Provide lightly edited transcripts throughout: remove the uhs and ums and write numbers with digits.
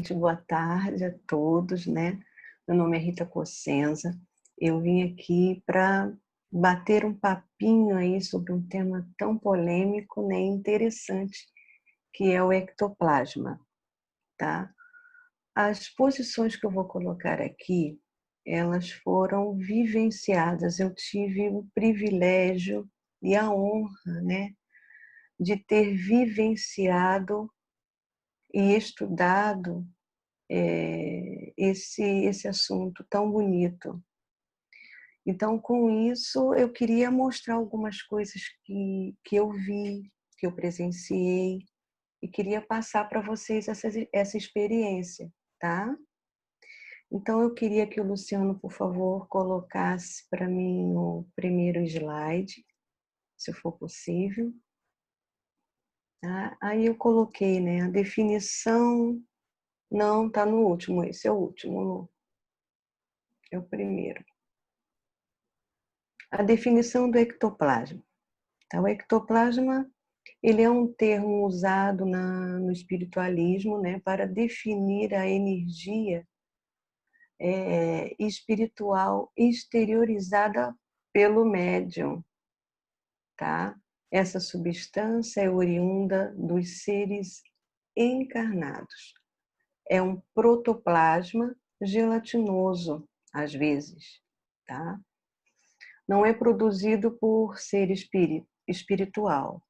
Boa tarde a todos, né? Meu nome é Rita Cossenza. Eu vim aqui para bater um papinho aí sobre um tema tão polêmico, né, interessante, que é o ectoplasma, tá? As posições que eu vou colocar aqui, elas foram vivenciadas. Eu tive o privilégio e a honra, né, de ter vivenciado e estudado esse assunto tão bonito. Então, com isso, eu queria mostrar algumas coisas que eu vi, que eu presenciei, e queria passar para vocês essa experiência, tá? Então, eu queria que o Luciano, por favor, colocasse para mim o primeiro slide, se for possível. Tá? Aí eu coloquei, né, a definição. Não, está no último, esse é o último, é o primeiro. A definição do ectoplasma. Então, o ectoplasma, ele é um termo usado no espiritualismo, né, para definir a energia espiritual exteriorizada pelo médium, tá? Essa substância é oriunda dos seres encarnados. É um protoplasma gelatinoso, às vezes, tá? Não é produzido por ser espiritual.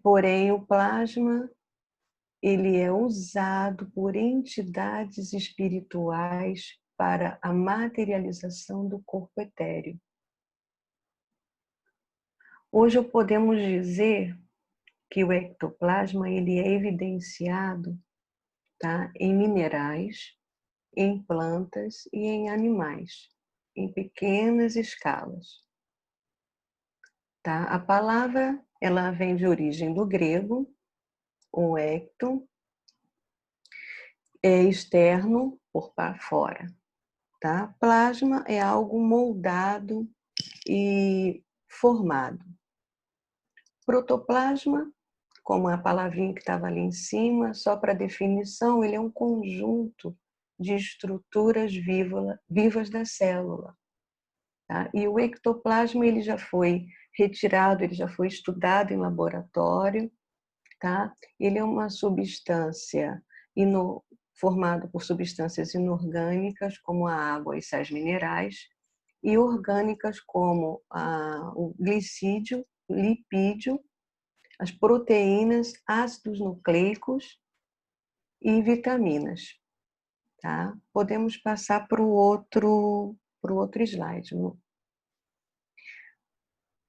Porém, o plasma ele é usado por entidades espirituais para a materialização do corpo etéreo. Hoje podemos dizer que o ectoplasma ele é evidenciado, tá, em minerais, em plantas e em animais, em pequenas escalas. Tá? A palavra ela vem de origem do grego, o ecton, é externo, por para fora. Tá? Plasma é algo moldado e formado. Protoplasma, como a palavrinha que estava ali em cima, só para definição, ele é um conjunto de estruturas vivas da célula. Tá? E o ectoplasma ele já foi retirado, ele já foi estudado em laboratório. Tá? Ele é uma substância formado por substâncias inorgânicas, como a água e sais minerais, e orgânicas, como o glicídio, lipídio, as proteínas, ácidos nucleicos e vitaminas. Tá? Podemos passar para o outro slide.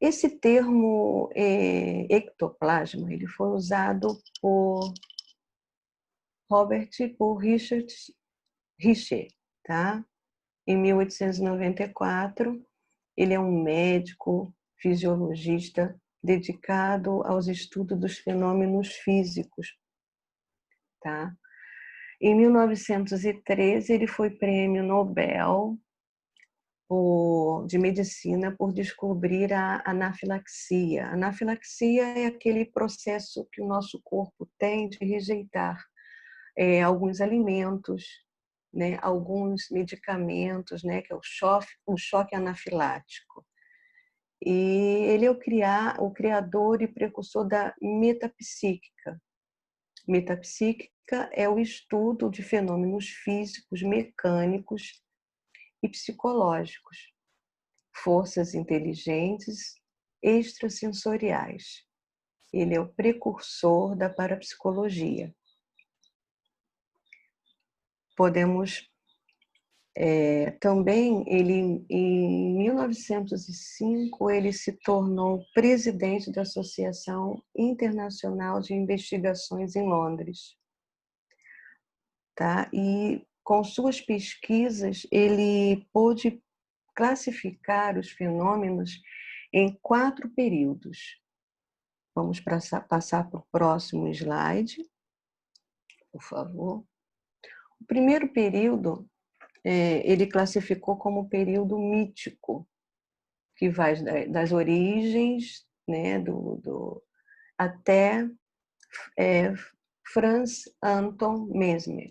Esse termo ectoplasma ele foi usado por Richard Richer, tá? Em 1894, ele é um médico fisiologista dedicado aos estudos dos fenômenos físicos, tá? Em 1913, ele foi prêmio Nobel de medicina por descobrir a anafilaxia. A anafilaxia é aquele processo que o nosso corpo tem de rejeitar alguns alimentos, né, alguns medicamentos, né, que é o choque anafilático. E ele é o criador e precursor da metapsíquica. Metapsíquica é o estudo de fenômenos físicos, mecânicos e psicológicos, forças inteligentes extrasensoriais. Ele é o precursor da parapsicologia. Podemos também, ele, em 1905, ele se tornou presidente da Associação Internacional de Investigações em Londres. Tá? E com suas pesquisas, ele pôde classificar os fenômenos em 4 períodos. Vamos passar para o próximo slide, por favor. O primeiro período ele classificou como período mítico, que vai das origens, né, até Franz Anton Mesmer,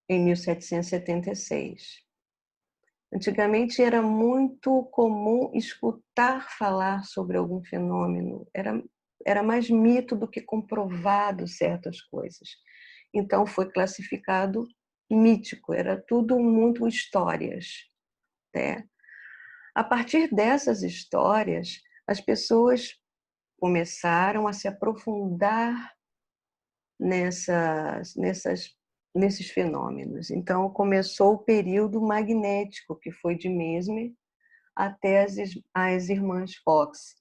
em 1776. Antigamente era muito comum escutar falar sobre algum fenômeno, era mais mito do que comprovado certas coisas. Então foi classificado mítico, era tudo muito histórias, né? A partir dessas histórias, as pessoas começaram a se aprofundar nesses fenômenos. Então começou o período magnético, que foi de Mesmer até as irmãs Fox,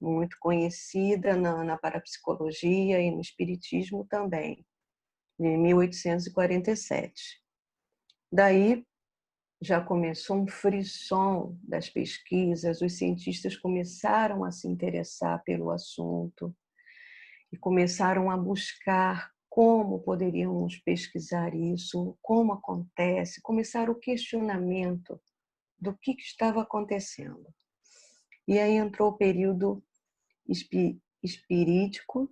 muito conhecida na parapsicologia e no espiritismo também, em 1847. Daí já começou um frisson das pesquisas, os cientistas começaram a se interessar pelo assunto e começaram a buscar como poderíamos pesquisar isso, como acontece, começaram o questionamento do que estava acontecendo. E aí entrou o período espirítico,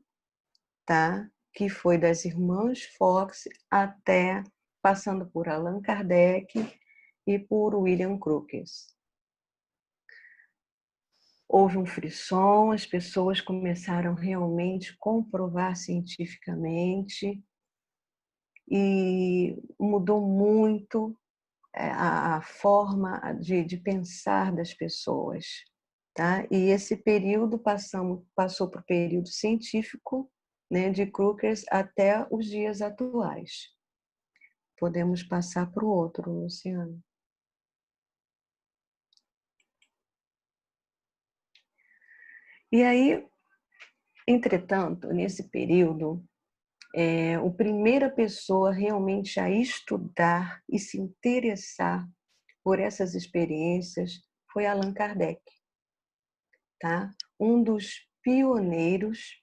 tá? Que foi das irmãs Fox até passando por Allan Kardec e por William Crookes. Houve um frisson, as pessoas começaram realmente a comprovar cientificamente e mudou muito a forma de pensar das pessoas. Tá? E esse período passou para o período científico, né, de Crookes até os dias atuais. Podemos passar para o outro, Luciano. E aí, entretanto, nesse período, a primeira pessoa realmente a estudar e se interessar por essas experiências foi Allan Kardec, tá? Um dos pioneiros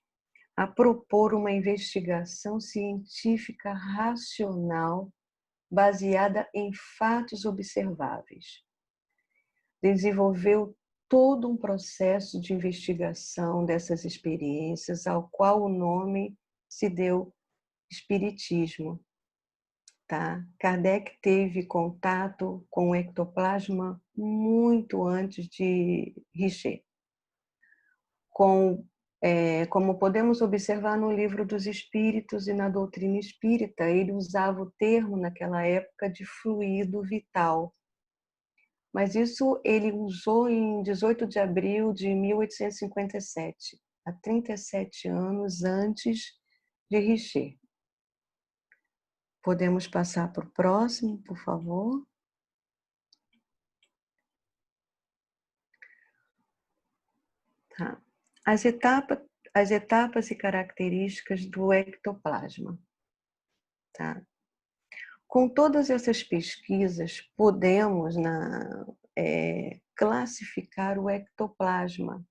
a propor uma investigação científica racional baseada em fatos observáveis. Desenvolveu todo um processo de investigação dessas experiências, ao qual o nome se deu espiritismo. Tá? Kardec teve contato com o ectoplasma muito antes de Richer. Como podemos observar no Livro dos Espíritos e na doutrina espírita, ele usava o termo naquela época de fluido vital. Mas isso ele usou em 18 de abril de 1857, há 37 anos antes de Richer. Podemos passar para o próximo, por favor? Tá. As etapas e características do ectoplasma. Tá? Com todas essas pesquisas, podemos classificar o ectoplasma.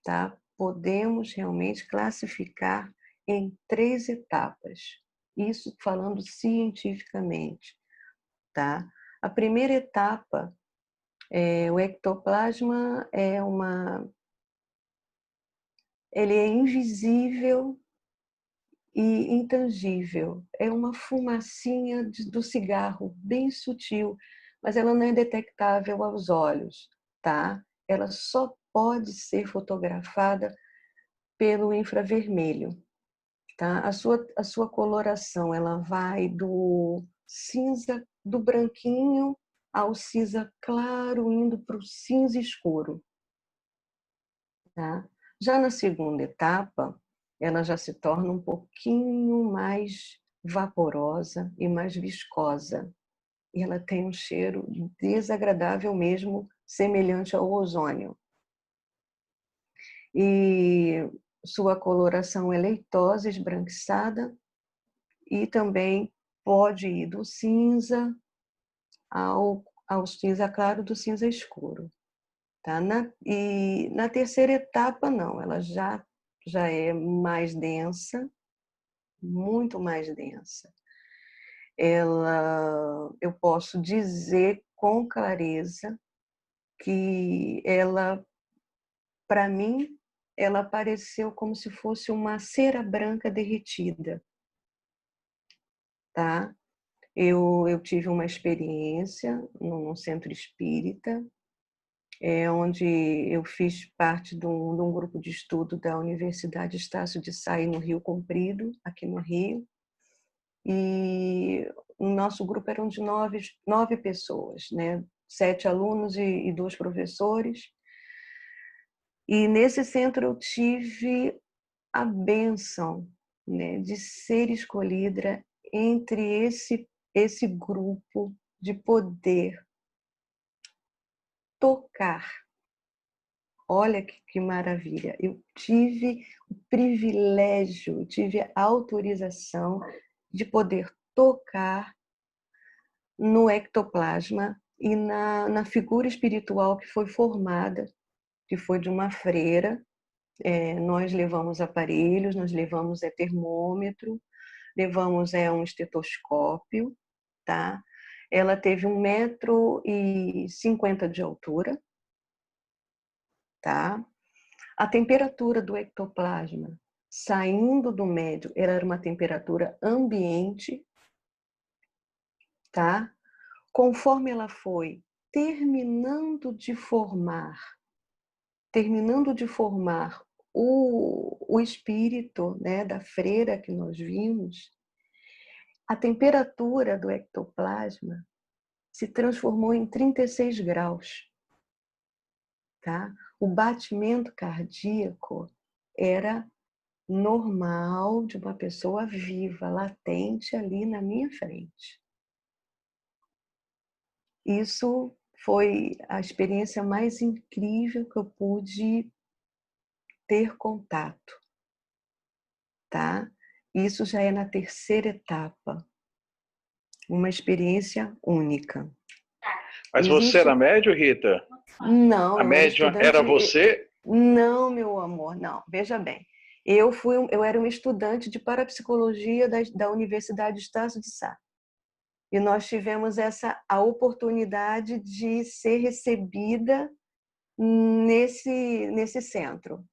Tá? Podemos realmente classificar em 3 etapas. Isso falando cientificamente. Tá? A primeira etapa, o ectoplasma ele é invisível e intangível. É uma fumacinha do cigarro, bem sutil, mas ela não é detectável aos olhos, tá? Ela só pode ser fotografada pelo infravermelho, tá? A sua coloração, ela vai do cinza, do branquinho ao cinza claro, indo para o cinza escuro, tá? Já na segunda etapa, ela já se torna um pouquinho mais vaporosa e mais viscosa. E ela tem um cheiro desagradável mesmo, semelhante ao ozônio. E sua coloração é leitosa, esbranquiçada, e também pode ir do cinza ao cinza claro, do cinza escuro. Tá? E na terceira etapa, não, ela já é mais densa, muito mais densa. Eu posso dizer com clareza que ela, para mim, ela pareceu como se fosse uma cera branca derretida, tá? Eu tive uma experiência num centro espírita, onde eu fiz parte de um grupo de estudo da Universidade Estácio de Sá, no Rio Comprido, aqui no Rio. E o nosso grupo eram de nove pessoas, né? 7 alunos e 2 professores. E nesse centro eu tive a bênção, né, de ser escolhida entre esse grupo, de poder tocar. Olha que maravilha! Eu tive o privilégio, tive a autorização de poder tocar no ectoplasma e na figura espiritual que foi formada, que foi de uma freira. Nós levamos aparelhos, nós levamos termômetro, levamos um estetoscópio, tá? Ela teve 1,50 m de altura, tá? A temperatura do ectoplasma saindo do médio, ela era uma temperatura ambiente, tá? Conforme ela foi terminando de formar o espírito, né, da freira que nós vimos, a temperatura do ectoplasma se transformou em 36 graus. Tá? O batimento cardíaco era normal de uma pessoa viva, latente ali na minha frente. Isso foi a experiência mais incrível que eu pude ter contato, tá? Isso já é na terceira etapa, uma experiência única. Mas você era médium, Rita? Não, A eu era médium estudante. era você? Não, meu amor, não. Veja bem, eu era uma estudante de parapsicologia da Universidade Estácio de Sá. E nós tivemos a oportunidade de ser recebida nesse centro,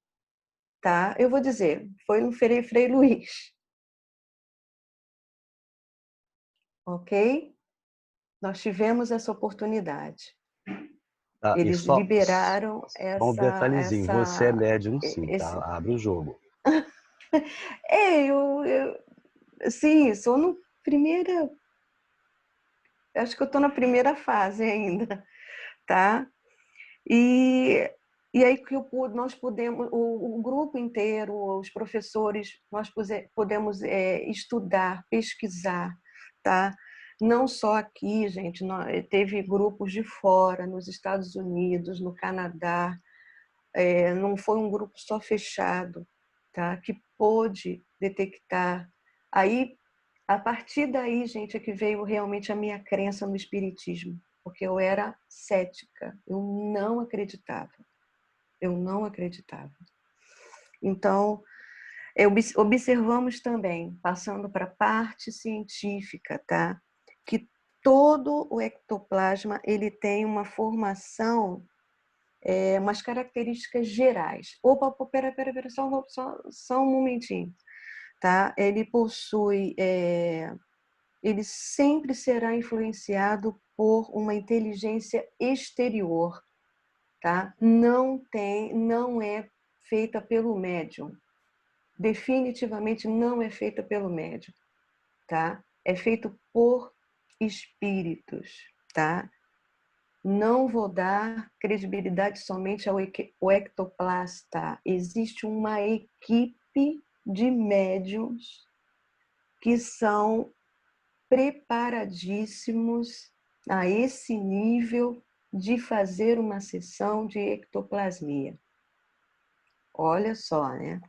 tá? Eu vou dizer, foi no Frei Luiz, ok? Nós tivemos essa oportunidade. E Eles só liberaram um detalhezinho, você é médium sim, esse... tá? Abre o jogo. Sim, sou no primeira... Acho que eu estou na primeira fase ainda, tá? E aí que nós podemos, o grupo inteiro, os professores, nós podemos estudar, pesquisar, tá? Não só aqui, gente, teve grupos de fora, nos Estados Unidos, no Canadá, não foi um grupo só fechado, tá? Que pôde detectar. Aí, a partir daí, gente, é que veio realmente a minha crença no espiritismo, porque eu era cética, eu não acreditava. Então, observamos também, passando para a parte científica, tá? Que todo o ectoplasma ele tem uma formação, umas características gerais. Opa, pera, só um momentinho. Tá? Ele possui, ele sempre será influenciado por uma inteligência exterior, tá? Não é feita pelo médium. Definitivamente não é feita pelo médium, tá? É feito por espíritos, tá? Não vou dar credibilidade somente ao ectoplasta. Existe uma equipe de médiums que são preparadíssimos a esse nível de fazer uma sessão de ectoplasmia. Olha só, né?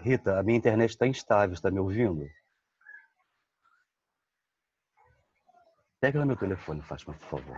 Rita, a minha internet está instável, está me ouvindo? Pega lá meu telefone, Fátima, por favor.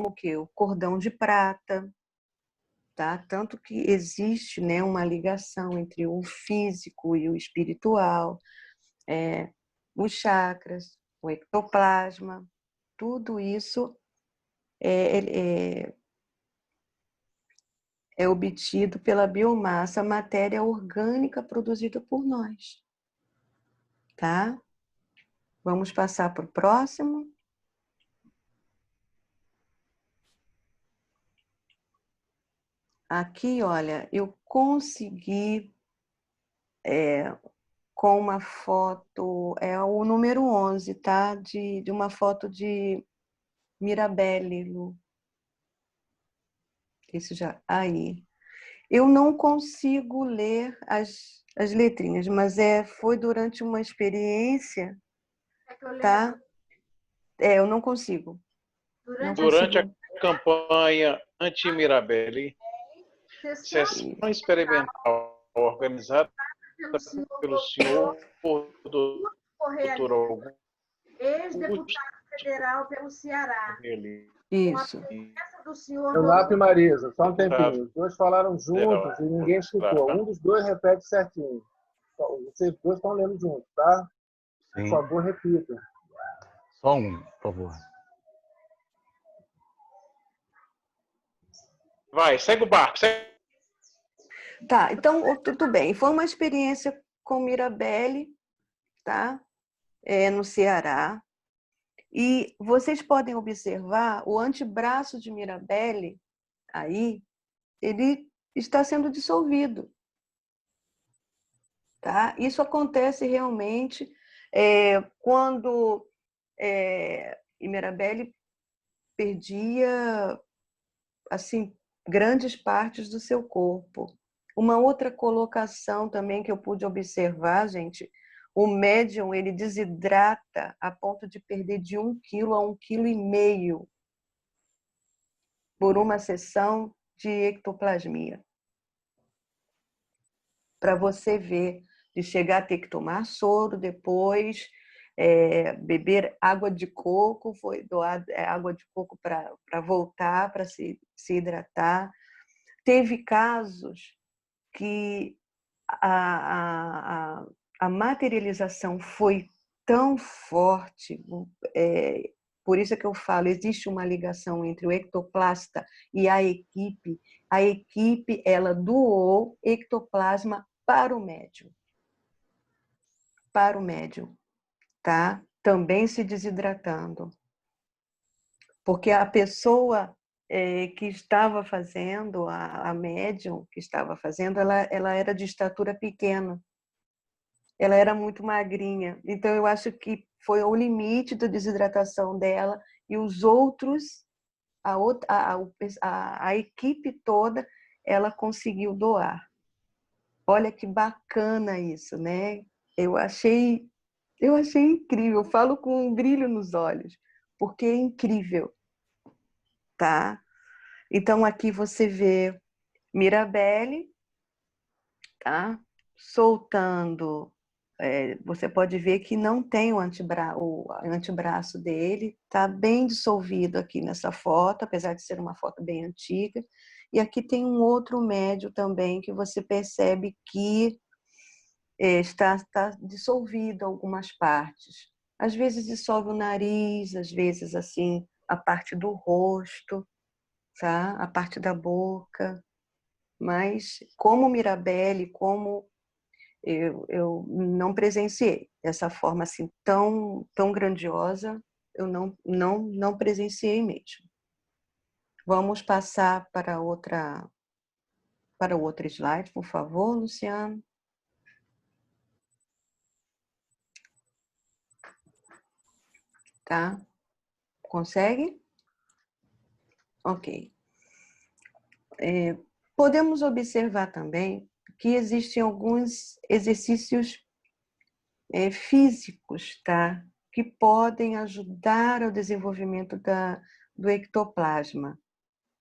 o quê? O cordão de prata, tá? Tanto que existe, né, uma ligação entre o físico e o espiritual, os chakras, o ectoplasma, tudo isso é obtido pela biomassa, matéria orgânica produzida por nós, tá? Vamos passar para o próximo. Aqui, olha, eu consegui com uma foto, é o número 11, tá? De uma foto de Mirabelle, Lu. Esse já, aí. Eu não consigo ler as letrinhas, mas foi durante uma experiência, tá? Eu não consigo. Durante a campanha anti-Mirabelle, sessão experimental organizada pelo senhor doutor Augusto, ex-deputado federal pelo Ceará. Isso. Do senhor Leonardo e Marisa, só um tempinho. Os dois falaram juntos e ninguém escutou. Um dos dois repete certinho. Vocês dois estão lendo juntos, tá? Sim. Por favor, repita. Só um, por favor. Vai, segue o barco. Segue. Tá, então, tudo bem. Foi uma experiência com Mirabelle, tá? No Ceará. E vocês podem observar o antebraço de Mirabelle, aí, ele está sendo dissolvido. Tá? Isso acontece realmente quando Mirabelle perdia assim, grandes partes do seu corpo. Uma outra colocação também que eu pude observar, gente, o médium ele desidrata a ponto de perder de 1 quilo a 1,5 kg por uma sessão de ectoplasmia. Para você ver, de chegar a ter que tomar soro depois, beber água de coco, foi doado água de coco para voltar, para se hidratar. Teve casos que a materialização foi tão forte, por isso é que eu falo, existe uma ligação entre o ectoplasta e a equipe. A equipe, ela doou ectoplasma para o médium. Para o médium, tá? Também se desidratando. Porque a pessoa que estava fazendo, a médium que estava fazendo, ela era de estatura pequena. Ela era muito magrinha. Então, eu acho que foi o limite da desidratação dela e os outros, a equipe toda, ela conseguiu doar. Olha que bacana isso, né? Eu achei incrível. Eu falo com um brilho nos olhos, porque é incrível, tá? Então, aqui você vê Mirabelle, tá? Soltando. Você pode ver que não tem o antebraço dele, tá bem dissolvido aqui nessa foto, apesar de ser uma foto bem antiga. E aqui tem um outro médio também que você percebe que está dissolvido algumas partes. Às vezes dissolve o nariz, às vezes assim a parte do rosto, tá? A parte da boca. Mas como Mirabelle, como eu não presenciei dessa forma assim tão grandiosa, eu não presenciei mesmo. Vamos passar para o outro slide, por favor, Luciano. Tá? Consegue? Ok. Podemos observar também que existem alguns exercícios físicos, tá? Que podem ajudar ao desenvolvimento do ectoplasma,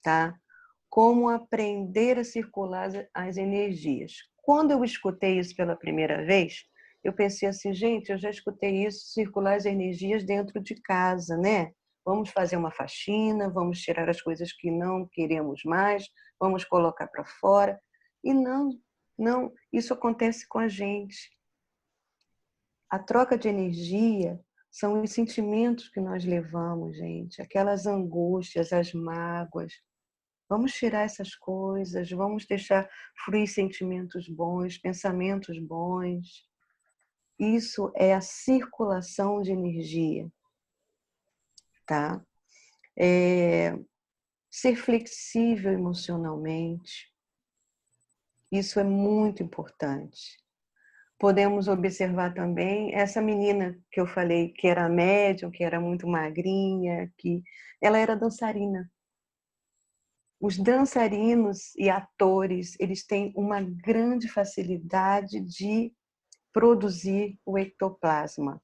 tá? Como aprender a circular as energias. Quando eu escutei isso pela primeira vez, eu pensei assim, gente, eu já escutei isso, circular as energias dentro de casa, né? Vamos fazer uma faxina, vamos tirar as coisas que não queremos mais, vamos colocar para fora. E não, isso acontece com a gente. A troca de energia são os sentimentos que nós levamos, gente, aquelas angústias, as mágoas. Vamos tirar essas coisas, vamos deixar fluir sentimentos bons, pensamentos bons. Isso é a circulação de energia, tá? Ser flexível emocionalmente, isso é muito importante. Podemos observar também essa menina que eu falei, que era médium, que era muito magrinha, que ela era dançarina. Os dançarinos e atores, eles têm uma grande facilidade de produzir o ectoplasma.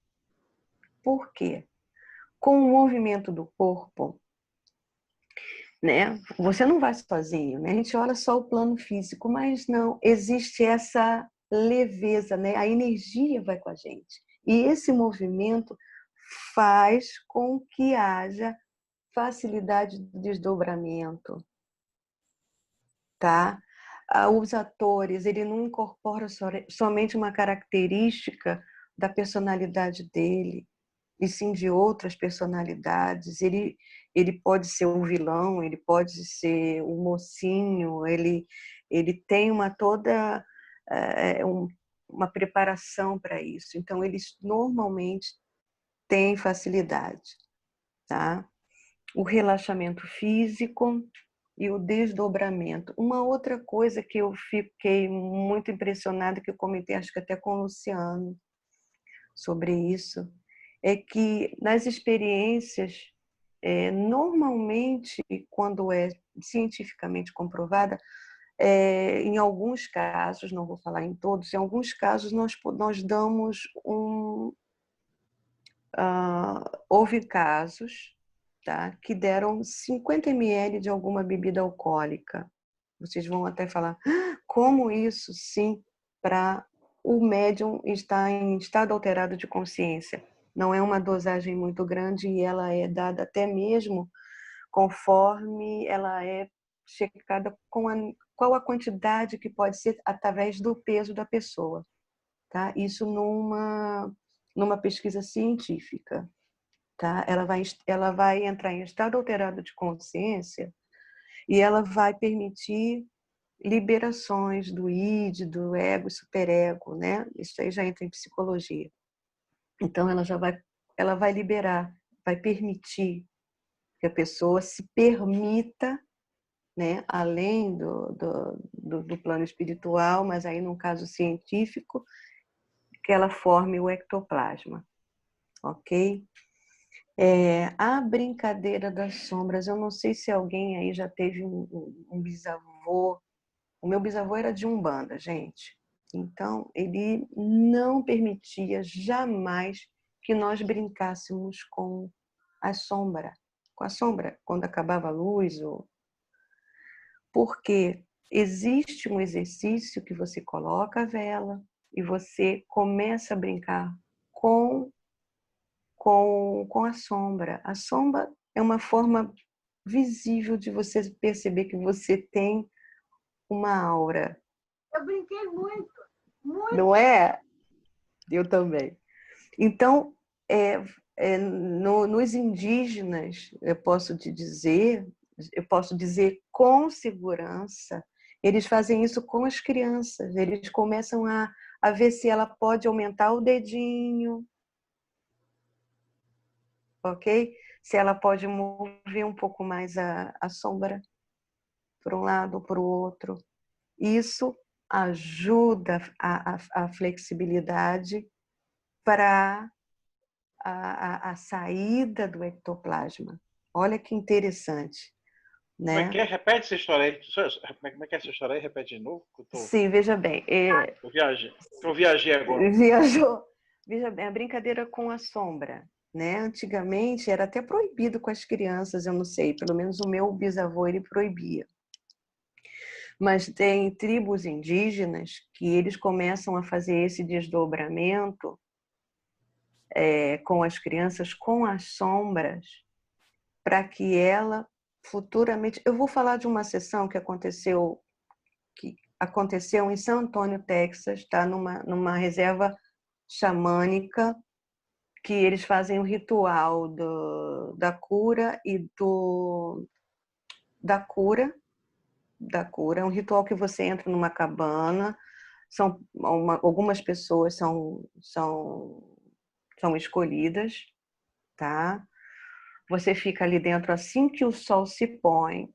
Por quê? Com o movimento do corpo, né? Você não vai sozinho, né? A gente olha só o plano físico, mas não, existe essa leveza, né? A energia vai com a gente. E esse movimento faz com que haja facilidade de desdobramento, tá? Os atores, ele não incorpora somente uma característica da personalidade dele, e sim de outras personalidades. Ele pode ser um vilão, ele pode ser um mocinho, ele tem uma preparação para isso. Então, eles normalmente têm facilidade, tá? O relaxamento físico e o desdobramento. Uma outra coisa que eu fiquei muito impressionada, que eu comentei, acho que até com o Luciano, sobre isso, é que nas experiências, normalmente, quando é cientificamente comprovada, em alguns casos, não vou falar em todos, em alguns casos nós damos houve casos, tá, que deram 50 ml de alguma bebida alcoólica. Vocês vão até falar, como isso? Sim, para o médium estar em estado alterado de consciência. Não é uma dosagem muito grande e ela é dada até mesmo conforme ela é checada com qual a quantidade que pode ser através do peso da pessoa, tá? Isso numa pesquisa científica, tá? Ela vai entrar em estado alterado de consciência e ela vai permitir liberações do id, do ego e superego, né? Isso aí já entra em psicologia. Então ela vai liberar, vai permitir que a pessoa se permita, né, além do plano espiritual, mas aí num caso científico, que ela forme o ectoplasma, ok? A brincadeira das sombras, eu não sei se alguém aí já teve um bisavô. O meu bisavô era de Umbanda, gente. Então, ele não permitia jamais que nós brincássemos com a sombra. Com a sombra, quando acabava a luz. Porque existe um exercício que você coloca a vela e você começa a brincar com a sombra. A sombra é uma forma visível de você perceber que você tem uma aura. Eu brinquei muito, muito. Não é? Eu também. Então, nos indígenas, eu posso dizer com segurança, eles fazem isso com as crianças. Eles começam a ver se ela pode aumentar o dedinho, ok? Se ela pode mover um pouco mais a sombra para um lado ou para o outro. Isso ajuda a flexibilidade para a saída do ectoplasma. Olha que interessante, Como é né? que é? Repete essa história aí. Como é que é essa história aí? Repete de novo. Sim, veja bem. Eu viajei agora. Viajou. Veja bem, a brincadeira com a sombra, né? Antigamente era até proibido com as crianças, eu não sei, pelo menos o meu bisavô ele proibia. Mas tem tribos indígenas que eles começam a fazer esse desdobramento com as crianças, com as sombras, para que ela futuramente... Eu vou falar de uma sessão que aconteceu em San Antonio, Texas, tá? Numa reserva xamânica, que eles fazem o ritual da cura e da cura, um ritual que você entra numa cabana, algumas pessoas são escolhidas, tá? Você fica ali dentro assim que o sol se põe.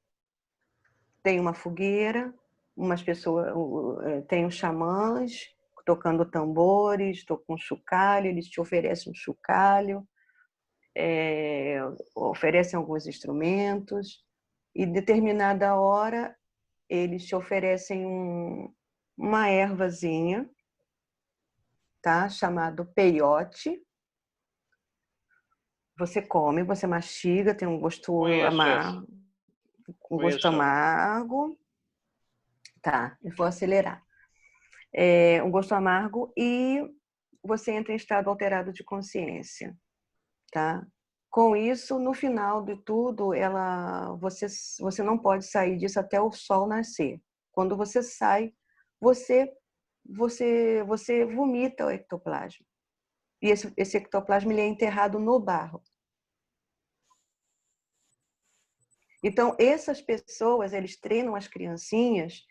Tem uma fogueira, umas pessoas, tem os xamãs tocando tambores, tocam um chocalho, eles te oferecem um chocalho, oferecem alguns instrumentos, e determinada hora eles te oferecem uma ervazinha, tá? Chamado peiote. Você come, você mastiga, tem um gosto amargo. Um gosto amargo. Tá, eu vou acelerar. Um gosto amargo e você entra em estado alterado de consciência, tá? Com isso, no final de tudo, você não pode sair disso até o sol nascer. Quando você sai, você vomita o ectoplasma. E esse ectoplasma ele é enterrado no barro. Então, essas pessoas, eles treinam as criancinhas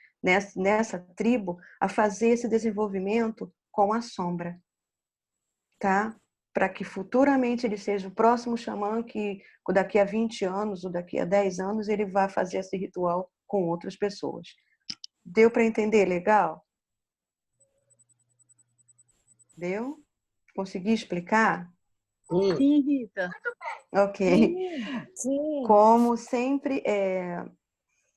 nessa tribo a fazer esse desenvolvimento com a sombra, tá? Para que futuramente ele seja o próximo xamã que daqui a 20 anos ou daqui a 10 anos ele vai fazer esse ritual com outras pessoas. Deu para entender legal? Deu? Consegui explicar? Sim, Rita. Ok. Sim. Como sempre,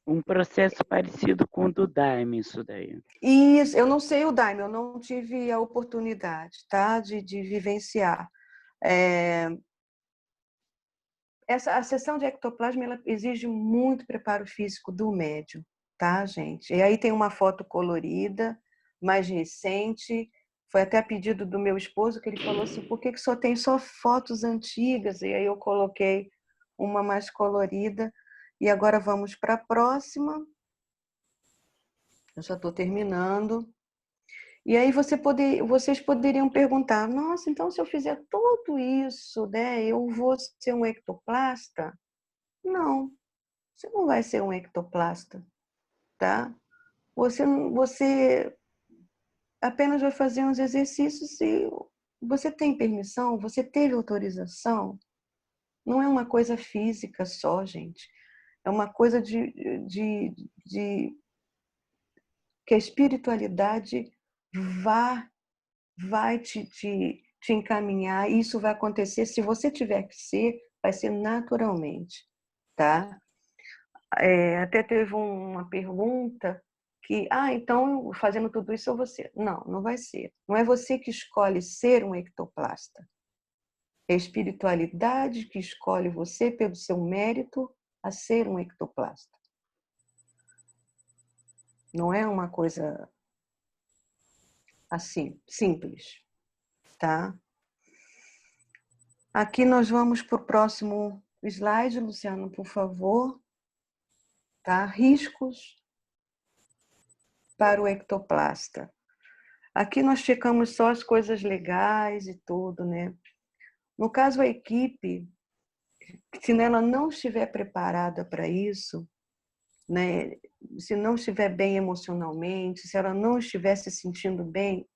Um processo parecido com o do Daime, isso daí. Isso, eu não sei o Daime, eu não tive a oportunidade, tá, de vivenciar. A sessão de ectoplasma ela exige muito preparo físico do médium, tá, gente? E aí tem uma foto colorida, mais recente, foi até a pedido do meu esposo, que ele falou assim, por que só tem fotos antigas? E aí eu coloquei uma mais colorida. E agora vamos para a próxima. Eu já estou terminando. E aí vocês poderiam perguntar, nossa, então se eu fizer tudo isso, né, eu vou ser um ectoplasta? Não, você não vai ser um ectoplasta, tá? Você apenas vai fazer uns exercícios e você tem permissão, você teve autorização. Não é uma coisa física só, gente. É uma coisa de que a espiritualidade vai te encaminhar, e isso vai acontecer, se você tiver que ser, vai ser naturalmente, tá? Até teve uma pergunta que, então, fazendo tudo isso, eu vou ser. Não, não vai ser. Não é você que escolhe ser um ectoplasta. É a espiritualidade que escolhe você pelo seu mérito a ser um ectoplasta. Não é uma coisa assim, simples, tá? Aqui nós vamos para o próximo slide, Luciano, por favor. Tá? Riscos para o ectoplasta. Aqui nós checamos só as coisas legais e tudo, né? No caso, a equipe, se ela não estiver preparada para isso, né? Se não estiver bem emocionalmente, se ela não estiver se sentindo bem,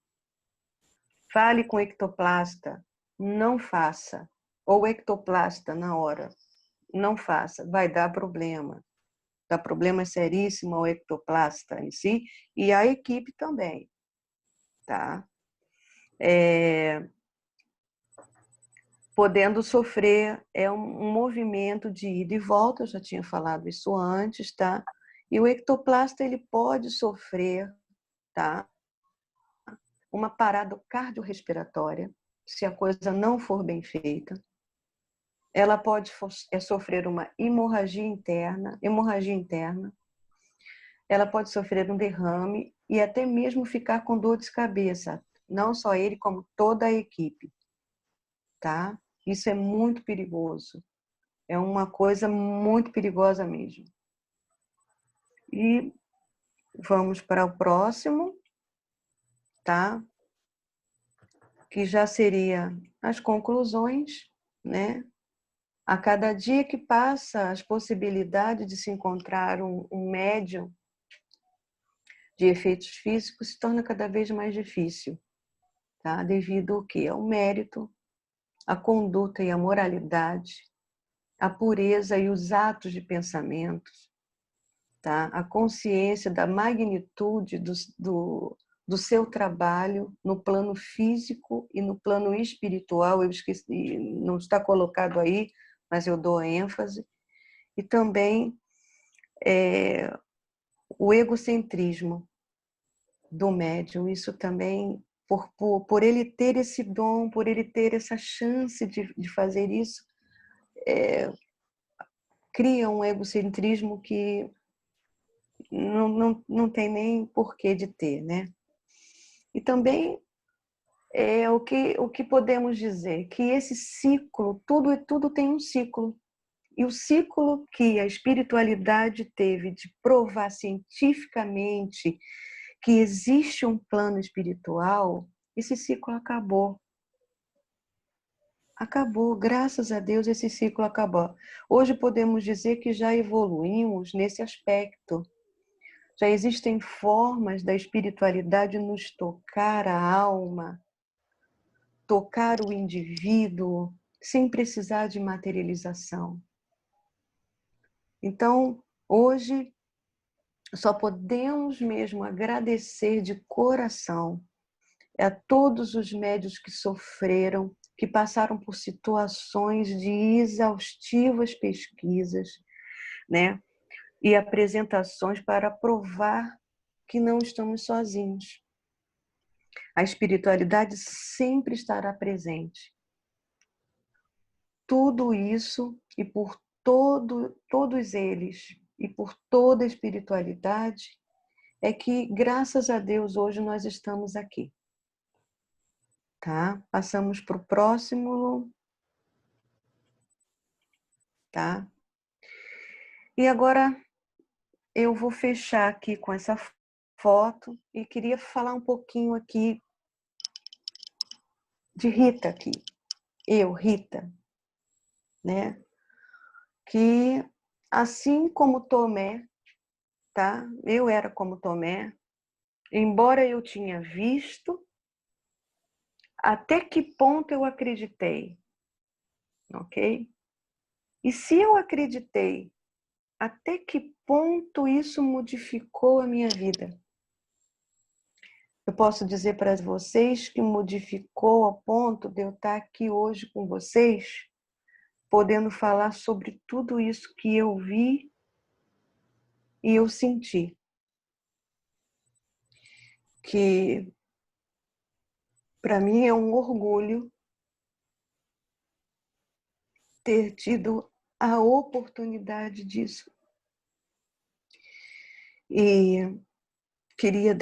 fale com o ectoplasta, não faça. Ou ectoplasta na hora, não faça, vai dar problema. Dá problema seríssimo ao ectoplasta em si e à equipe também, tá? Podendo sofrer um movimento de ida e volta, eu já tinha falado isso antes, tá? E o ectoplasta ele pode sofrer, tá? Uma parada cardiorrespiratória, se a coisa não for bem feita. Ela pode sofrer uma hemorragia interna. Ela pode sofrer um derrame e até mesmo ficar com dor de cabeça. Não só ele, como toda a equipe. Tá? Isso é muito perigoso. É uma coisa muito perigosa mesmo. E vamos para o próximo, tá? Que já seria as conclusões, né? A cada dia que passa, as possibilidades de se encontrar um médium de efeitos físicos se torna cada vez mais difícil, tá? Devido ao quê? Ao mérito, à conduta e à moralidade, à pureza e os atos de pensamentos, tá? A consciência da magnitude do seu trabalho no plano físico e no plano espiritual. Eu esqueci, não está colocado aí, mas eu dou ênfase. E também o egocentrismo do médium. Isso também, por ele ter esse dom, por ele ter essa chance de fazer isso, cria um egocentrismo que não tem nem porquê de ter, né? E também o que podemos dizer? Que esse ciclo, tudo tem um ciclo. E o ciclo que a espiritualidade teve de provar cientificamente que existe um plano espiritual, esse ciclo acabou. Acabou, graças a Deus esse ciclo acabou. Hoje podemos dizer que já evoluímos nesse aspecto. Já existem formas da espiritualidade nos tocar a alma, tocar o indivíduo, sem precisar de materialização. Então, hoje, só podemos mesmo agradecer de coração a todos os médiuns que sofreram, que passaram por situações de exaustivas pesquisas, né? E apresentações para provar que não estamos sozinhos. A espiritualidade sempre estará presente. Tudo isso e por todos eles e por toda a espiritualidade é que, graças a Deus, hoje nós estamos aqui. Tá? Passamos para o próximo. Tá? E agora eu vou fechar aqui com essa foto e queria falar um pouquinho aqui de Rita aqui. Eu, Rita, né? Que assim como Tomé, tá? Eu era como Tomé, embora eu tinha visto, até que ponto eu acreditei, ok? E se eu acreditei, até que ponto isso modificou a minha vida? Eu posso dizer para vocês que modificou ao ponto de eu estar aqui hoje com vocês, podendo falar sobre tudo isso que eu vi e eu senti. Que para mim é um orgulho ter tido a oportunidade disso. E queria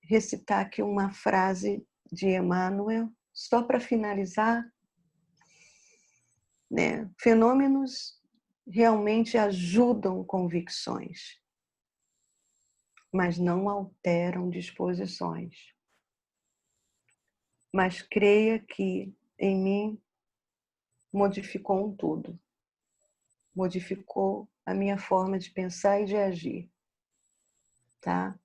recitar aqui uma frase de Emmanuel, só para finalizar, né? Fenômenos realmente ajudam convicções, mas não alteram disposições. Mas creia que em mim modificou um tudo. Modificou a minha forma de pensar e de agir. Tá?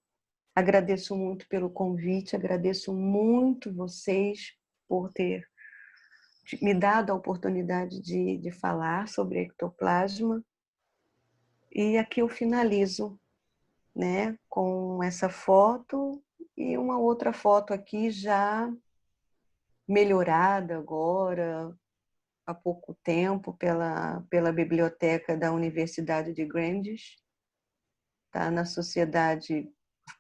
Agradeço muito pelo convite, agradeço muito vocês por ter me dado a oportunidade de falar sobre ectoplasma. E aqui eu finalizo, né, com essa foto e uma outra foto aqui já melhorada agora, há pouco tempo, pela biblioteca da Universidade de Greenwich, tá? Na Sociedade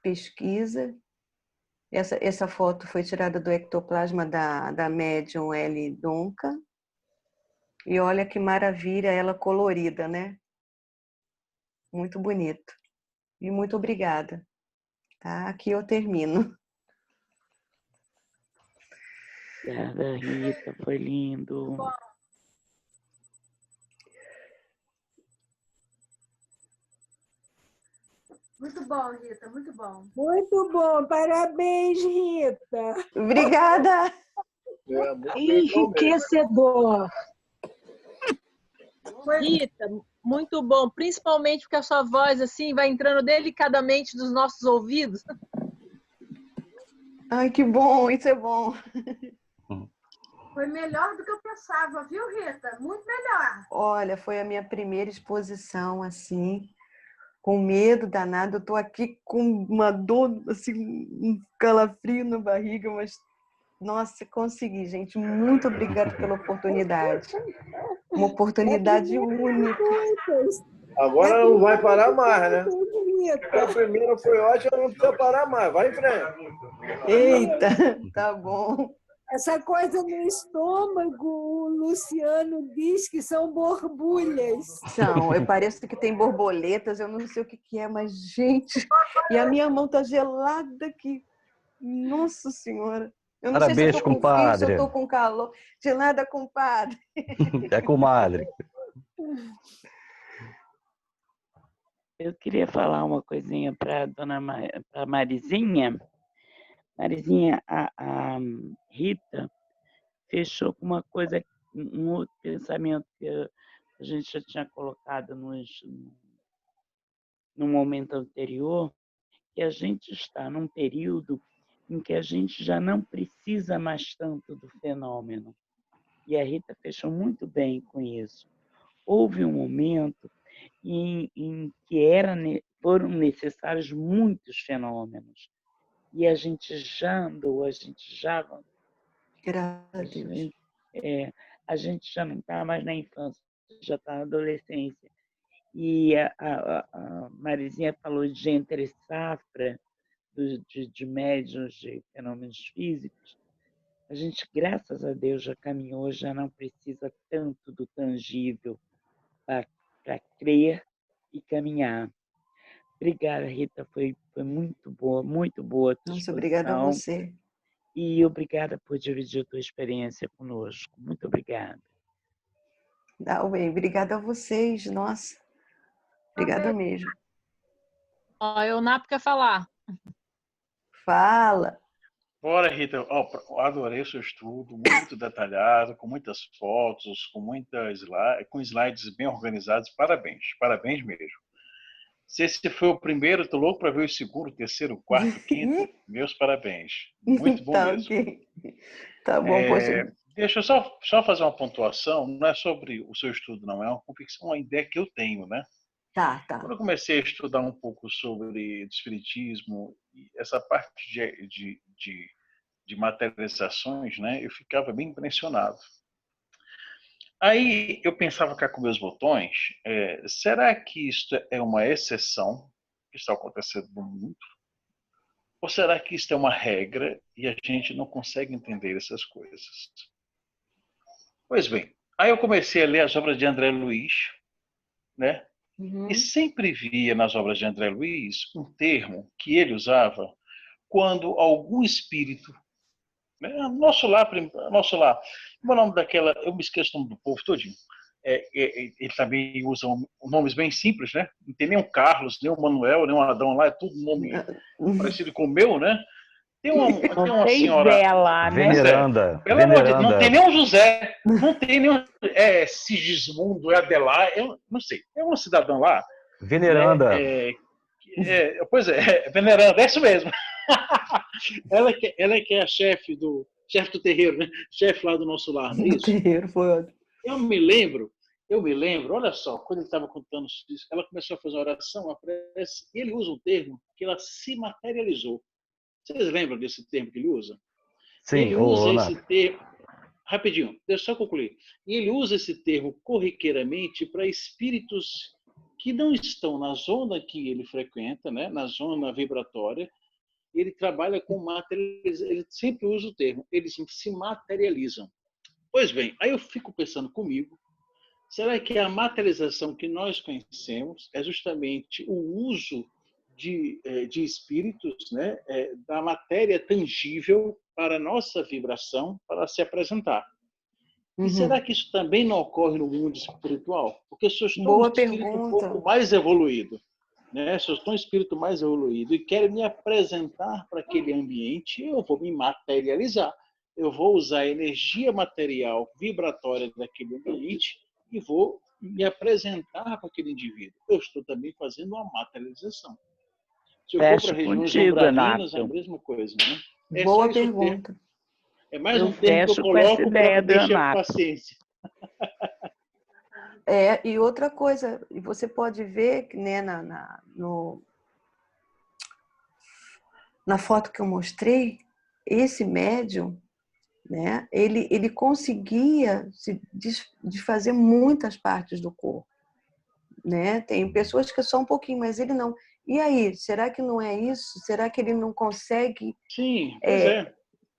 Pesquisa. Essa foto foi tirada do ectoplasma da médium L. Duncan. E olha que maravilha, ela colorida, né? Muito bonito. E muito obrigada. Tá? Aqui eu termino. Obrigada, Rita, foi lindo. Muito bom, Rita, muito bom. Muito bom, parabéns, Rita. Obrigada. Muito Enriquecedor. Foi- Rita, muito bom, principalmente porque a sua voz assim vai entrando delicadamente nos nossos ouvidos. Ai, que bom, isso é bom. Foi melhor do que eu pensava, viu, Rita? Muito melhor. Olha, foi a minha primeira exposição, assim, com medo danado. Eu estou aqui com uma dor, assim, um calafrio na barriga, mas, nossa, consegui, gente. Muito obrigada pela oportunidade. Uma oportunidade única. Agora não vai parar mais, né? A primeira foi ótima, não precisa parar mais. Vai em frente. Eita, tá bom. Essa coisa no estômago, o Luciano diz que são borbulhas. São, eu pareço que tem borboletas, eu não sei o que que é, mas, gente, e a minha mão tá gelada aqui. Nossa Senhora. Eu não sei se eu Parabéns, tô com frio, se compadre. eu tô com calor. De nada, compadre. É comadre. Eu queria falar uma coisinha para pra Marizinha. Marizinha, a Rita fechou com uma coisa, um outro pensamento que a gente já tinha colocado no momento anterior, que a gente está num período em que a gente já não precisa mais tanto do fenômeno. E a Rita fechou muito bem com isso. Houve um momento em que foram necessários muitos fenômenos. E a gente já andou, Graças a Deus. a gente já não está mais na infância, já está na adolescência. E a Marizinha falou de entre safra, de médiuns, de fenômenos físicos. A gente, graças a Deus, já caminhou, já não precisa tanto do tangível para crer e caminhar. Obrigada, Rita, foi muito boa a tua Nossa, obrigada a exposição. você. E obrigada por dividir a tua experiência conosco. Muito obrigada. Dá bem, obrigada a vocês, nossa. Obrigada mesmo. Ó, eu Napo quer falar. Fala. Bora, Rita. Ó, adorei o seu estudo, muito detalhado, com muitas fotos, com slides bem organizados. Parabéns, parabéns mesmo. Se esse foi o primeiro, tô louco para ver o segundo, terceiro, quarto, quinto. Meus parabéns. Muito bom Tá, mesmo. ok. Tá bom, poxa. Deixa eu só fazer uma pontuação. Não é sobre o seu estudo, não. É uma convicção, uma ideia que eu tenho, né? Tá. Quando eu comecei a estudar um pouco sobre espiritismo, essa parte de materializações, né, eu ficava bem impressionado. Aí eu pensava cá com meus botões, será que isto é uma exceção que está acontecendo no mundo? Ou será que isto é uma regra e a gente não consegue entender essas coisas? Pois bem, aí eu comecei a ler as obras de André Luiz, né? E sempre via nas obras de André Luiz um termo que ele usava quando algum espírito, né, nosso lar, como é o nome daquela, eu me esqueço o nome do povo todinho, ele também usa nomes bem simples, né? Não tem nem um Carlos, nem um Manuel, nem um Adão lá, é tudo nome parecido com o meu, né? Tem uma senhora lá, né? Veneranda. Pelo amor de Deus, não tem nem um José, não tem nenhum Sigismundo, Adelar, eu não sei. É um cidadão lá. Veneranda. Pois é, Veneranda, é isso mesmo. ela que é a chefe do terreiro, né? Chefe lá do nosso lar, não é isso? Terreiro foi ótimo. Eu me lembro, olha só, quando ele estava contando isso, ela começou a fazer uma oração, uma prece, e ele usa um termo que ela se materializou. Vocês lembram desse termo que ele usa? Sim, ele usa esse termo. Rapidinho, deixa eu só concluir. E ele usa esse termo corriqueiramente para espíritos que não estão na zona que ele frequenta, né? Na zona vibratória. Ele trabalha com materialização, ele sempre usa o termo, eles se materializam. Pois bem, aí eu fico pensando comigo, será que a materialização que nós conhecemos é justamente o uso de espíritos, né, da matéria tangível para a nossa vibração, para se apresentar? E será que isso também não ocorre no mundo espiritual? Porque eu sou um espírito um pouco mais evoluído. né? Se eu estou um espírito mais evoluído e quero me apresentar para aquele ambiente, eu vou me materializar. Eu vou usar a energia material vibratória daquele ambiente e vou me apresentar para aquele indivíduo. Eu estou também fazendo uma materialização. Se eu for para regiões umbralinas, é a mesma coisa, né? É Boa pergunta. É mais um termo que eu coloco para deixar a paciência. E outra coisa, e você pode ver, né, na foto que eu mostrei, esse médium, né, ele conseguia se desfazer muitas partes do corpo, né? Tem pessoas que só um pouquinho, mas ele não. E aí, será que não é isso? Será que ele não consegue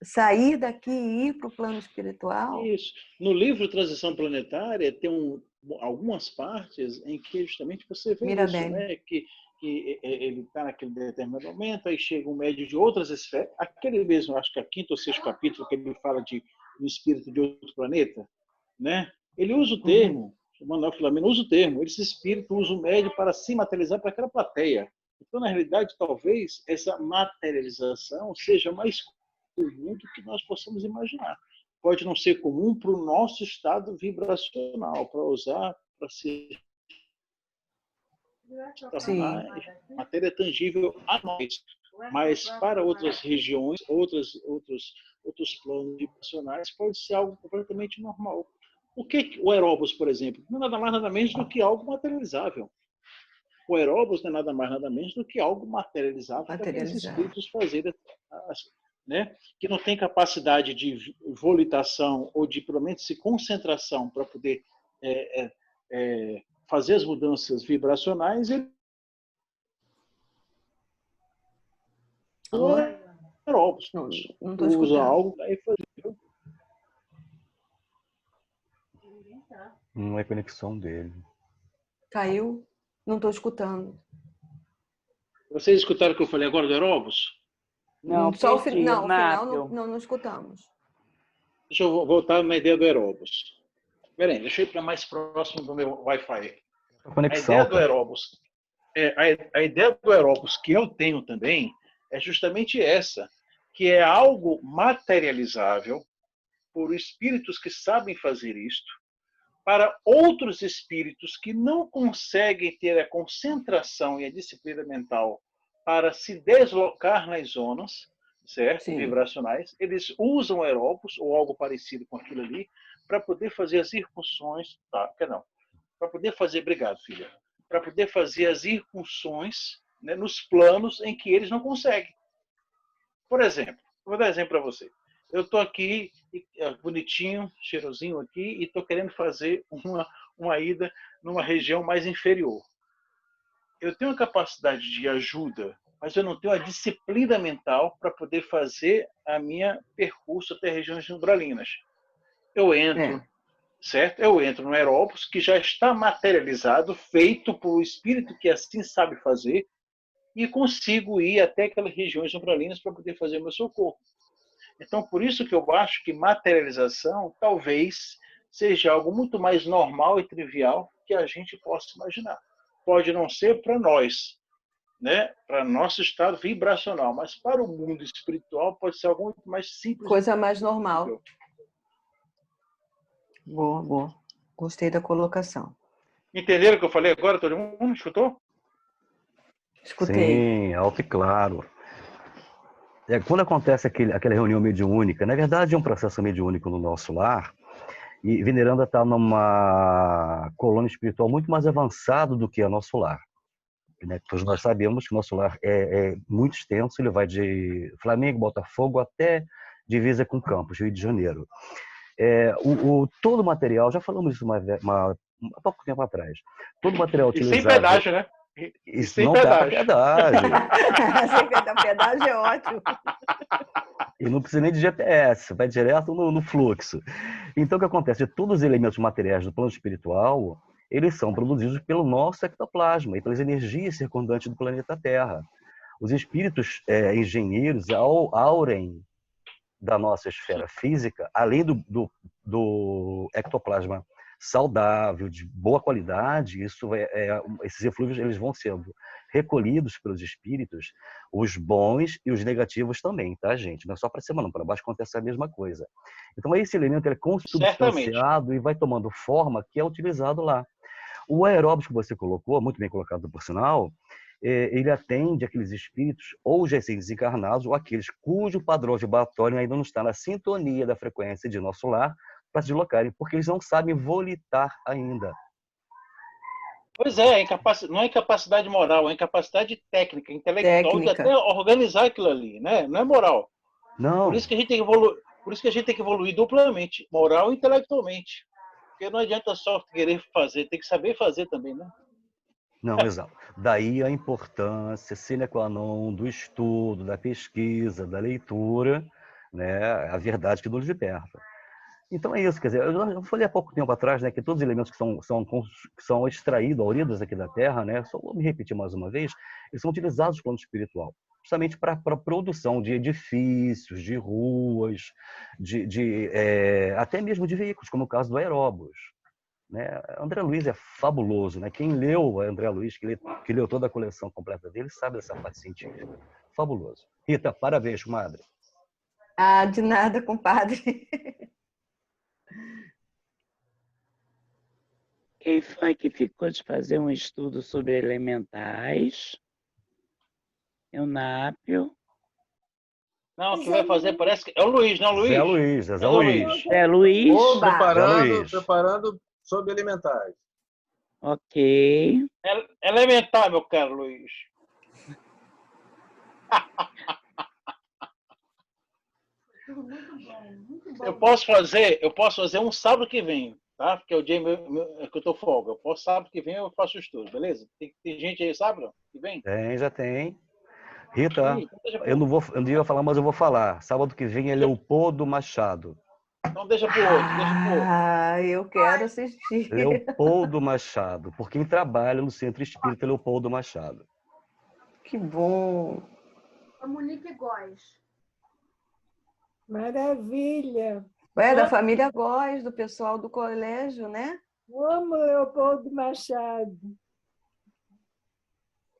sair daqui e ir para o plano espiritual? Isso. No livro Transição Planetária tem algumas partes em que justamente você vê isso, né? Que ele está naquele determinado momento, aí chega um médium de outras esferas, aquele mesmo, acho que é o 5º ou 6º capítulo, que ele fala de um espírito de outro planeta, né? Ele usa o termo, o Manuel Filomeno usa o termo, esse espírito usa o médium para se materializar para aquela plateia. Então, na realidade, talvez essa materialização seja mais comum do que nós possamos imaginar. Pode não ser comum para o nosso estado vibracional, para usar, para se tornar matéria tangível a nós. Mas para outras regiões, outros planos vibracionais, pode ser algo completamente normal. O Eróbos, por exemplo, não é nada mais nada menos do que algo materializável. O Eróbos não é nada mais nada menos do que algo materializável para aqueles espíritos fazerem, né? Que não tem capacidade de volitação ou de, pelo menos, de concentração para poder fazer as mudanças vibracionais. Ele Eróbos usa algo para fazer. Não é conexão dele. Caiu? Não estou escutando. Vocês escutaram o que eu falei agora do Eróbos? Não, só o final não escutamos. Deixa eu voltar na ideia do Eróbos. Peraí, deixa eu ir para mais próximo do meu Wi-Fi. A ideia do Eróbos, a ideia do Eróbos que eu tenho também é justamente essa, que é algo materializável por espíritos que sabem fazer isto, para outros espíritos que não conseguem ter a concentração e a disciplina mental para se deslocar nas zonas, certo? Vibracionais, eles usam Eróbos ou algo parecido com aquilo ali para poder fazer as ircursões, para poder fazer, obrigado, filha, para poder fazer as ircursões, né, nos planos em que eles não conseguem. Por exemplo, vou dar um exemplo para você. Eu estou aqui, bonitinho, cheirosinho aqui, e estou querendo fazer uma ida numa região mais inferior. Eu tenho a capacidade de ajuda, mas eu não tenho a disciplina mental para poder fazer a minha percurso até regiões umbralinas. Eu entro, certo? Eu entro no Eróbos, que já está materializado, feito por um espírito que assim sabe fazer, e consigo ir até aquelas regiões umbralinas para poder fazer o meu socorro. Então, por isso que eu acho que materialização talvez seja algo muito mais normal e trivial que a gente possa imaginar. Pode não ser para nós, né? Para nosso estado vibracional, mas para o mundo espiritual pode ser algo muito mais simples. Coisa mais normal. Boa, boa. Gostei da colocação. Entenderam o que eu falei agora? Todo mundo escutou? Escutei. Sim, alto e claro. Quando acontece aquela reunião mediúnica, na verdade é um processo mediúnico no nosso lar, e Veneranda está numa colônia espiritual muito mais avançado do que a nosso lar. Né? Todos nós sabemos que o nosso lar é muito extenso, ele vai de Flamengo, Botafogo, até divisa com Campos, Rio de Janeiro. Todo o material, já falamos isso há pouco tempo atrás, todo o material utilizado... E sem pedágio, né? Isso não dá pedágio. Sem pedágio é ótimo. E não precisa nem de GPS, vai direto no fluxo. Então, o que acontece? Todos os elementos materiais do plano espiritual, eles são produzidos pelo nosso ectoplasma e pelas energias circundantes do planeta Terra. Os espíritos engenheiros, ao aurem da nossa esfera física, além do ectoplasma saudável, de boa qualidade, esses eflúvios eles vão sendo recolhidos pelos espíritos, os bons e os negativos também, tá, gente? Não é só para cima, não, para baixo acontece a mesma coisa. Então, esse elemento ele é consubstanciado e vai tomando forma que é utilizado lá. O aeróbio que você colocou, muito bem colocado por sinal, ele atende aqueles espíritos ou já desencarnados ou aqueles cujo padrão vibratório ainda não está na sintonia da frequência de nosso lar para se deslocarem, porque eles não sabem volitar ainda. Pois é, não é incapacidade moral, é incapacidade técnica, intelectual de até organizar aquilo ali, né? Não é moral. Não. Por isso que a gente tem que evoluir duplamente, moral e intelectualmente. Porque não adianta só querer fazer, tem que saber fazer também, né? Não, exato. Daí a importância sine qua non do estudo, da pesquisa, da leitura, né? A verdade que nos liberta. Então é isso, quer dizer, eu falei há pouco tempo atrás, né, que todos os elementos que são extraídos, auridos aqui da Terra, né, só vou me repetir mais uma vez, eles são utilizados no plano espiritual, justamente para a produção de edifícios, de ruas, até mesmo de veículos, como o caso do Aeróbus. Né? André Luiz é fabuloso, né? Quem leu André Luiz, que leu toda a coleção completa dele, sabe dessa parte científica. Fabuloso. Rita, parabéns, comadre. Ah, de nada, compadre. Quem foi que ficou de fazer um estudo sobre elementais? Eunápio. Não, quem vai fazer parece que é o Luiz, não é o Luiz? Zé Luiz, é Zé Luiz. Zé Luiz. Preparando sobre elementais. Ok. Elementar, meu caro Luiz. Muito bom. Eu posso fazer um sábado que vem, tá? Porque é o dia que eu tô folga. Eu posso sábado que vem eu faço o estudo, beleza? Tem gente aí sábado que vem? Já tem. Rita, eu não ia falar, mas eu vou falar. Sábado que vem é Leopoldo Machado. Então deixa pro outro, Ah, eu quero assistir. Leopoldo Machado, por quem trabalha no Centro Espírita Leopoldo Machado. Que bom. A Monique Góes. Maravilha. Da família Góes, do pessoal do colégio, né? Amo Leopoldo Machado.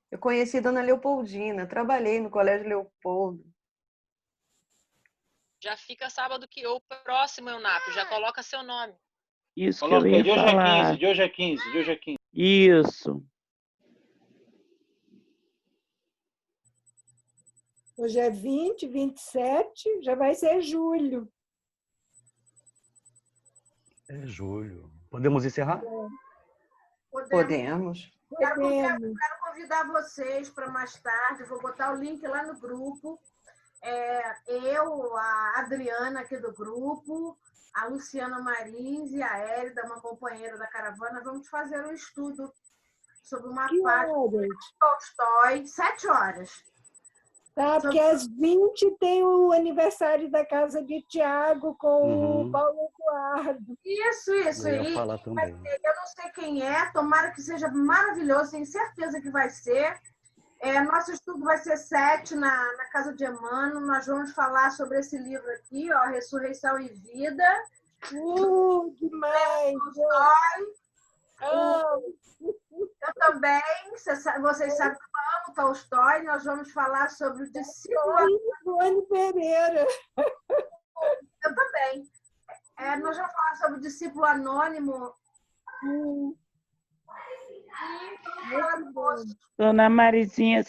Eu conheci Dona Leopoldina, trabalhei no Colégio Leopoldo. Já fica sábado que o próximo, Eunápio, já coloca seu nome. Isso que Coloca, eu ia de hoje falar. É 15, de hoje é 15, de hoje é 15. Isso. Hoje é 20, 27, já vai ser julho. É julho. Podemos encerrar? Podemos. Quero convidar vocês para mais tarde. Vou botar o link lá no grupo. Eu, a Adriana aqui do grupo, a Luciana Marins e a Hélida, uma companheira da caravana, vamos fazer um estudo sobre uma parte do Tolstói, 7 horas. Tá, porque às 20 tem o aniversário da casa de Tiago com o Paulo Eduardo. Isso. Eu ia falar também. Eu não sei quem é, tomara que seja maravilhoso, tenho certeza que vai ser. Nosso estudo vai ser 7 na casa de Emmanuel. Nós vamos falar sobre esse livro aqui, ó, Ressurreição e Vida. Demais! Eu também, vocês sabem que eu amo Tolstói, nós vamos falar sobre o discípulo... Ivone Pereira. Eu também. Nós vamos falar sobre o discípulo anônimo. Dona Marizinha,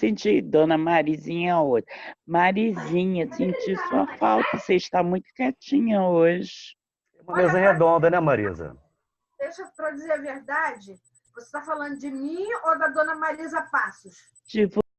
Dona Marizinha hoje. Marizinha, senti sua falta. Você está muito quietinha hoje. Uma mesa redonda, né, Marisa? Deixa eu dizer a verdade. Você está falando de mim ou da Dona Marisa Passos? De